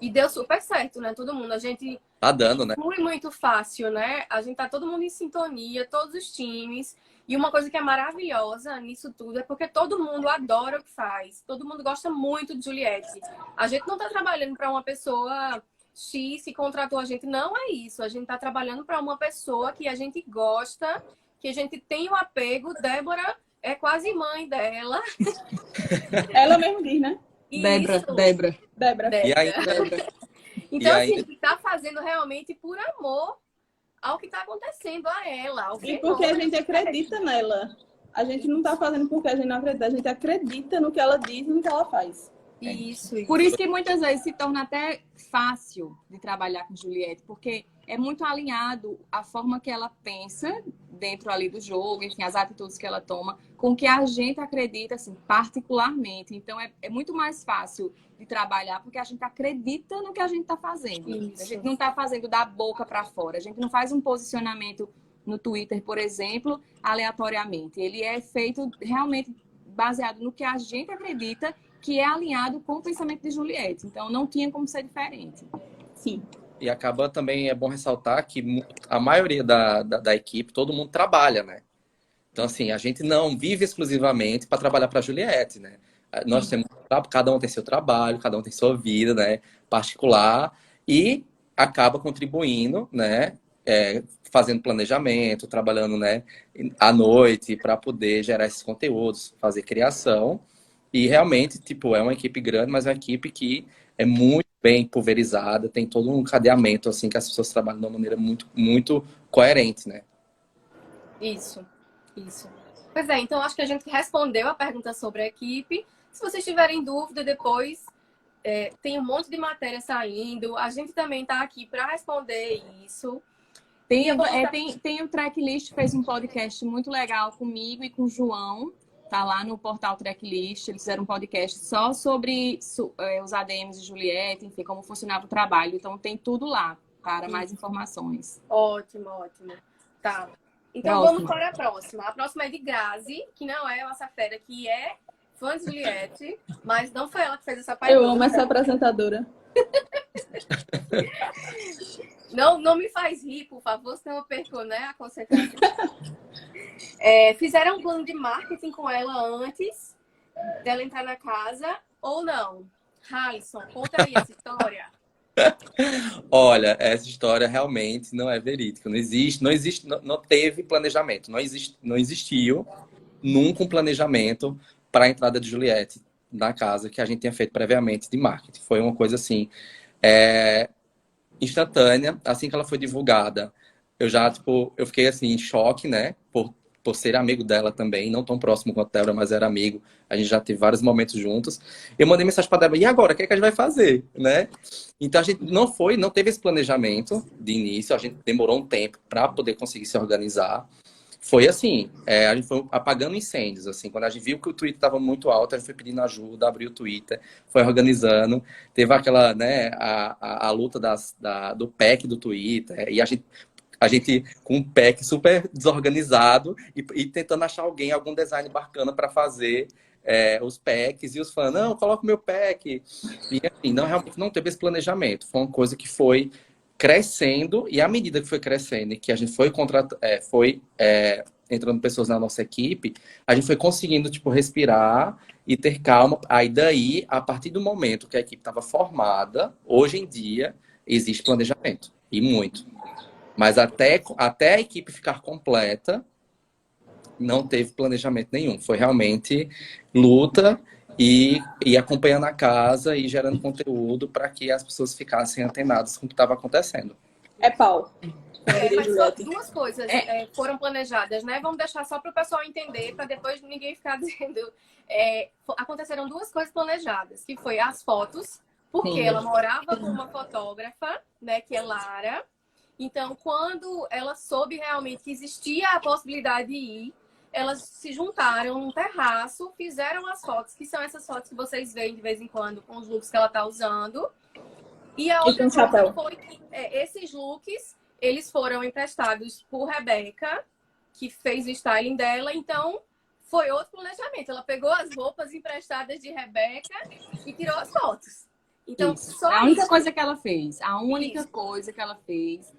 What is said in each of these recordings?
E deu super certo, né? Todo mundo. A gente Tá dando, né? flui muito fácil, né? A gente tá todo mundo em sintonia, todos os times. E uma coisa que é maravilhosa nisso tudo é porque todo mundo adora o que faz. Todo mundo gosta muito de Juliette. A gente não tá trabalhando para uma pessoa X que contratou a gente. Não é isso. A gente tá trabalhando para uma pessoa que a gente gosta, que a gente tem um apego. Débora é quase mãe dela. Ela mesmo diz, né? Isso, Débora. E Débora. ainda, e Então, assim, a ainda gente tá fazendo realmente por amor ao que está acontecendo a ela, ao E porque a fenômeno. gente acredita nela. A gente não tá fazendo porque a gente não acredita. A gente acredita no que ela diz e no que ela faz. Isso. Por isso que muitas vezes se torna até fácil de trabalhar com Juliette, porque é muito alinhado a forma que ela pensa dentro ali do jogo, enfim, as atitudes que ela toma, com o que a gente acredita, assim, particularmente. Então, é muito mais fácil de trabalhar, porque a gente acredita no que a gente está fazendo. Isso. A gente não está fazendo da boca para fora. A gente não faz um posicionamento no Twitter, por exemplo, aleatoriamente. Ele é feito realmente baseado no que a gente acredita, que é alinhado com o pensamento de Juliette. Então, não tinha como ser diferente. Sim. E acaba também, é bom ressaltar que a maioria da equipe, todo mundo trabalha, né? Então, assim, a gente não vive exclusivamente para trabalhar para a Juliette, né? Nós temos, cada um tem seu trabalho, cada um tem sua vida, né? Particular, e acaba contribuindo, né? Fazendo planejamento, trabalhando, né? À noite para poder gerar esses conteúdos, fazer criação. E realmente, tipo, é uma equipe grande, mas é uma equipe que é muito bem pulverizada, tem todo um cadeamento, assim, que as pessoas trabalham de uma maneira muito, muito coerente, né? Isso. Pois é, então acho que a gente respondeu a pergunta sobre a equipe. Se vocês tiverem dúvida depois, tem um monte de matéria saindo. A gente também está aqui para responder isso. Tem o Tracklist, fez um podcast muito legal comigo e com o João. Tá lá no portal Tracklist. Eles fizeram um podcast só sobre os ADMs de Juliette, enfim, como funcionava o trabalho. Então tem tudo lá para mais informações. Ótimo. Tá. Então vamos para a próxima. A próxima é de Grazi, que não é uma fera, que é fã de Juliette, mas não foi ela que fez essa pergunta. Eu amo essa apresentadora. Não me faz rir, por favor, senão eu perco, né, a concentração. Fizeram um plano de marketing com ela antes dela entrar na casa ou não? Halisson, conta aí essa história. Olha, essa história realmente não é verídica. Não teve planejamento. Não existiu nunca um planejamento para a entrada de Juliette na casa que a gente tinha feito previamente de marketing. Foi uma coisa assim, instantânea. Assim que ela foi divulgada, eu fiquei assim em choque, né? Por ser amigo dela também, não tão próximo quanto a Débora, mas era amigo. A gente já teve vários momentos juntos. Eu mandei mensagem para a Débora, e agora? O que é que a gente vai fazer? Né? Então, a gente não teve esse planejamento de início. A gente demorou um tempo para poder conseguir se organizar. Foi assim, a gente foi apagando incêndios. Assim, quando a gente viu que o Twitter estava muito alto, a gente foi pedindo ajuda, abriu o Twitter, foi organizando. Teve aquela, né, a luta do PEC do Twitter. E a gente com um pack super desorganizado e tentando achar algum design bacana para fazer os packs. E os fãs, não, coloca o meu pack. E assim, realmente não teve esse planejamento. Foi uma coisa que foi crescendo, e à medida que foi crescendo e que a gente foi entrando pessoas na nossa equipe, a gente foi conseguindo, tipo, respirar e ter calma. Aí daí, a partir do momento que a equipe estava formada, hoje em dia, existe planejamento. E muito. Mas até a equipe ficar completa, não teve planejamento nenhum. Foi realmente luta e acompanhando a casa e gerando conteúdo para que as pessoas ficassem antenadas com o que estava acontecendo. Pau. Mas duas coisas foram planejadas, né? Vamos deixar só para o pessoal entender, para depois ninguém ficar dizendo. Aconteceram duas coisas planejadas, que foi as fotos, porque ela morava com uma fotógrafa, né, que é Lara. Então, quando ela soube realmente que existia a possibilidade de ir, elas se juntaram num terraço, fizeram as fotos, que são essas fotos que vocês veem de vez em quando com os looks que ela está usando. E a outra coisa foi que esses looks, eles foram emprestados por Rebeca, que fez o styling dela. Então, foi outro planejamento. Ela pegou as roupas emprestadas de Rebeca e tirou as fotos. Então, Isso. só A única isso. coisa que ela fez, a única Isso. coisa que ela fez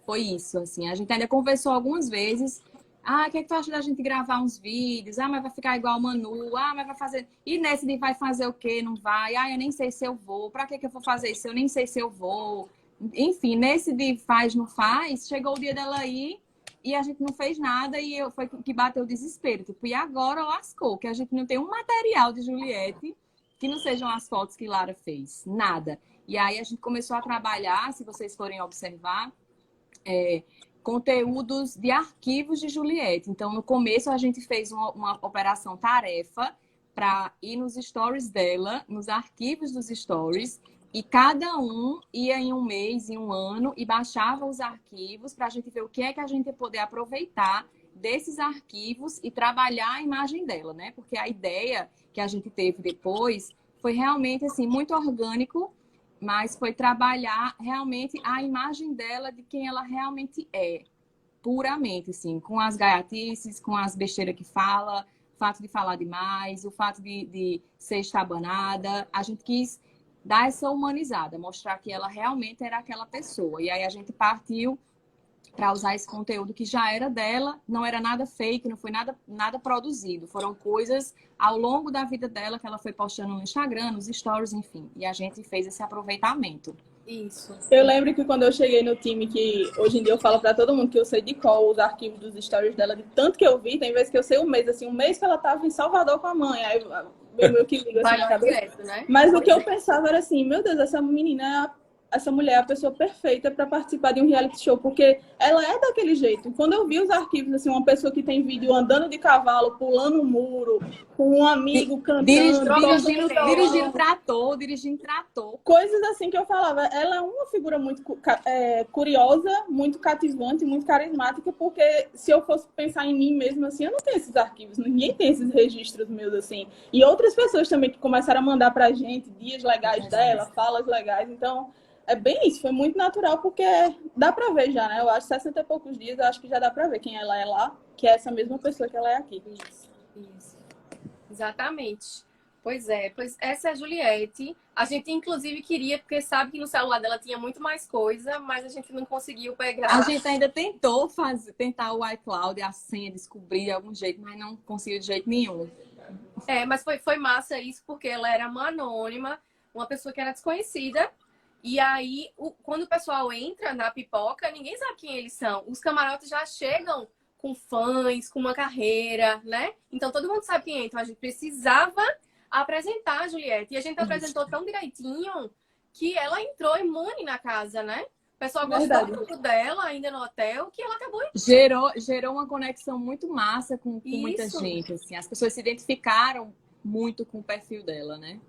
foi isso, assim. A gente ainda conversou algumas vezes. Ah, o que é que tu acha da gente gravar uns vídeos? Ah, mas vai ficar igual o Manu. Ah, mas vai fazer... E nesse de vai fazer o quê? Não vai? Ah, eu nem sei se eu vou. Pra que eu vou fazer isso? Eu nem sei se eu vou. Enfim, nesse de faz, não faz, chegou o dia dela ir e a gente não fez nada e foi que bateu o desespero. Tipo, e agora lascou, que a gente não tem um material de Juliette que não sejam as fotos que Lara fez. Nada. E aí a gente começou a trabalhar, se vocês forem observar, conteúdos de arquivos de Juliette. Então, no começo, a gente fez uma operação tarefa para ir nos stories dela, nos arquivos dos stories, e cada um ia em um mês, em um ano, e baixava os arquivos para a gente ver o que é que a gente ia poder aproveitar desses arquivos e trabalhar a imagem dela, né? Porque a ideia que a gente teve depois foi realmente, assim, muito orgânico, mas foi trabalhar realmente a imagem dela de quem ela realmente é, puramente, assim, com as gaiatices, com as besteiras que fala, o fato de falar demais, o fato de ser estabanada. A gente quis dar essa humanizada, mostrar que ela realmente era aquela pessoa. E aí a gente partiu para usar esse conteúdo que já era dela, não era nada fake, não foi nada produzido. Foram coisas ao longo da vida dela que ela foi postando no Instagram, nos stories, enfim. E a gente fez esse aproveitamento. Isso. Eu lembro que quando eu cheguei no time, que hoje em dia eu falo pra todo mundo que eu sei de qual os arquivos dos stories dela, de tanto que eu vi, tem vezes que eu sei um mês, assim, um mês que ela tava em Salvador com a mãe, aí eu meio que ligo assim na cabeça. Direto, né? Mas o que eu pensava era assim, meu Deus, essa menina, essa mulher é a pessoa perfeita para participar de um reality show, porque ela é daquele jeito. Quando eu vi os arquivos, assim, uma pessoa que tem vídeo andando de cavalo, pulando um muro, com um amigo cantando, Dirigindo trator. coisas assim que eu falava. Ela é uma figura muito curiosa, muito cativante, muito carismática, porque se eu fosse pensar em mim mesma, assim, eu não tenho esses arquivos, ninguém tem esses registros meus, assim. E outras pessoas também que começaram a mandar pra gente dias legais dela, falas legais, então... É bem isso, foi muito natural, porque dá pra ver já, né? Eu acho 60 e poucos dias, eu acho que já dá pra ver quem ela é lá, que é essa mesma pessoa que ela é aqui. Isso. Exatamente. Pois essa é a Juliette. A gente, inclusive, queria, porque sabe que no celular dela tinha muito mais coisa, mas a gente não conseguiu pegar. A gente ainda tentou tentar o iCloud, a senha, descobrir de algum jeito, mas não conseguiu de jeito nenhum. Mas foi massa isso, porque ela era uma anônima, uma pessoa que era desconhecida. E aí, quando o pessoal entra na pipoca, ninguém sabe quem eles são. Os camarotes já chegam com fãs, com uma carreira, né? Então, todo mundo sabe quem é. Então, a gente precisava apresentar a Juliette. E a gente apresentou tão direitinho que ela entrou imune na casa, né? O pessoal gostou tanto dela ainda no hotel que ela acabou... Gerou uma conexão muito massa com muita gente, assim. As pessoas se identificaram muito com o perfil dela, né?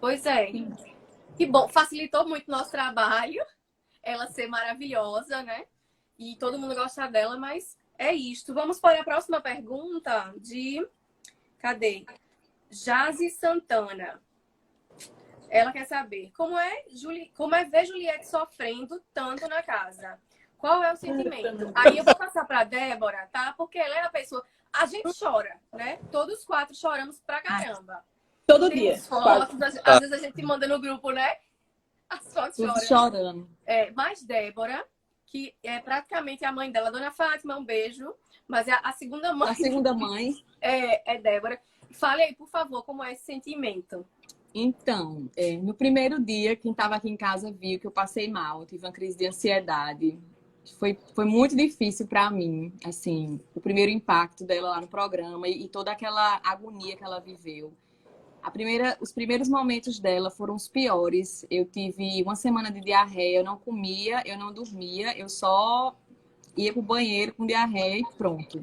Pois é. Que bom, facilitou muito o nosso trabalho, ela ser maravilhosa, né? E todo mundo gosta dela, mas é isto. Vamos para a próxima pergunta de... Cadê? Jazi Santana. Ela quer saber como é ver Juliette sofrendo tanto na casa. Qual é o sentimento? Aí eu vou passar para a Débora, tá? Porque ela é a pessoa... A gente chora, né? Todos 4 choramos pra caramba. Todo dia. Fotos, às vezes a gente manda no grupo, né? As fotos chorando. Mas Débora, que é praticamente a mãe dela, Dona Fátima, um beijo. Mas é a segunda mãe. A segunda mãe. É Débora. Fale aí, por favor, como é esse sentimento. Então, no primeiro dia, quem estava aqui em casa viu que eu passei mal, eu tive uma crise de ansiedade. Foi muito difícil para mim, assim, o primeiro impacto dela lá no programa e toda aquela agonia que ela viveu. Os primeiros momentos dela foram os piores. Eu tive uma semana de diarreia, eu não comia, eu não dormia, eu só ia pro banheiro com diarreia e pronto.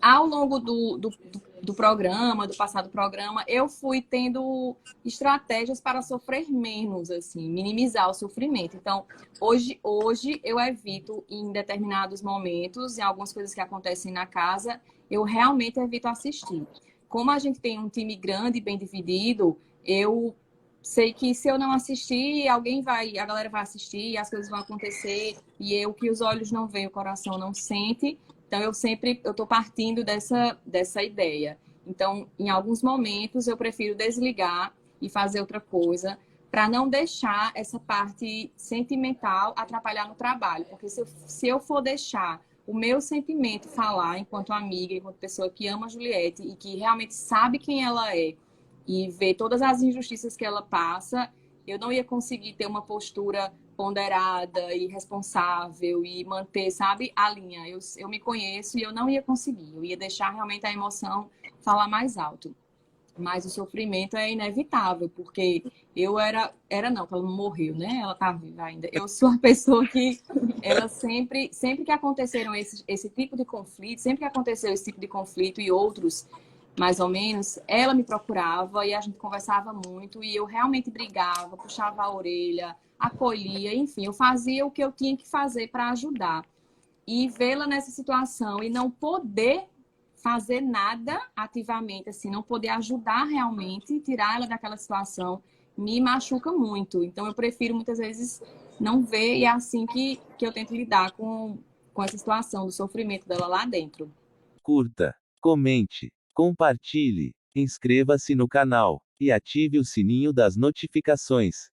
Ao longo do programa, do passado programa, eu fui tendo estratégias para sofrer menos, assim, minimizar o sofrimento. Então, hoje eu evito, em determinados momentos, em algumas coisas que acontecem na casa, eu realmente evito assistir. Como a gente tem um time grande, bem dividido, eu sei que se eu não assistir, a galera vai assistir, as coisas vão acontecer, e o que os olhos não veem, o coração não sente. Então, eu estou partindo dessa ideia. Então, em alguns momentos, eu prefiro desligar e fazer outra coisa, para não deixar essa parte sentimental atrapalhar no trabalho. Porque se eu for deixar o meu sentimento falar enquanto amiga, enquanto pessoa que ama a Juliette e que realmente sabe quem ela é e vê todas as injustiças que ela passa, eu não ia conseguir ter uma postura ponderada e responsável e manter, sabe, a linha. Eu me conheço e eu não ia conseguir. Eu ia deixar realmente a emoção falar mais alto. Mas o sofrimento é inevitável, porque eu era não, porque ela não morreu, né? Ela tá viva ainda. Eu sou a pessoa que ela sempre que aconteceram esse tipo de conflito, sempre que aconteceu esse tipo de conflito e outros, mais ou menos, ela me procurava e a gente conversava muito e eu realmente brigava, puxava a orelha, acolhia, enfim, eu fazia o que eu tinha que fazer para ajudar. E vê-la nessa situação e não poder fazer nada ativamente, assim, não poder ajudar realmente, tirar ela daquela situação, me machuca muito. Então, eu prefiro muitas vezes não ver e é assim que eu tento lidar com essa situação do sofrimento dela lá dentro. Curta, comente, compartilhe, inscreva-se no canal e ative o sininho das notificações.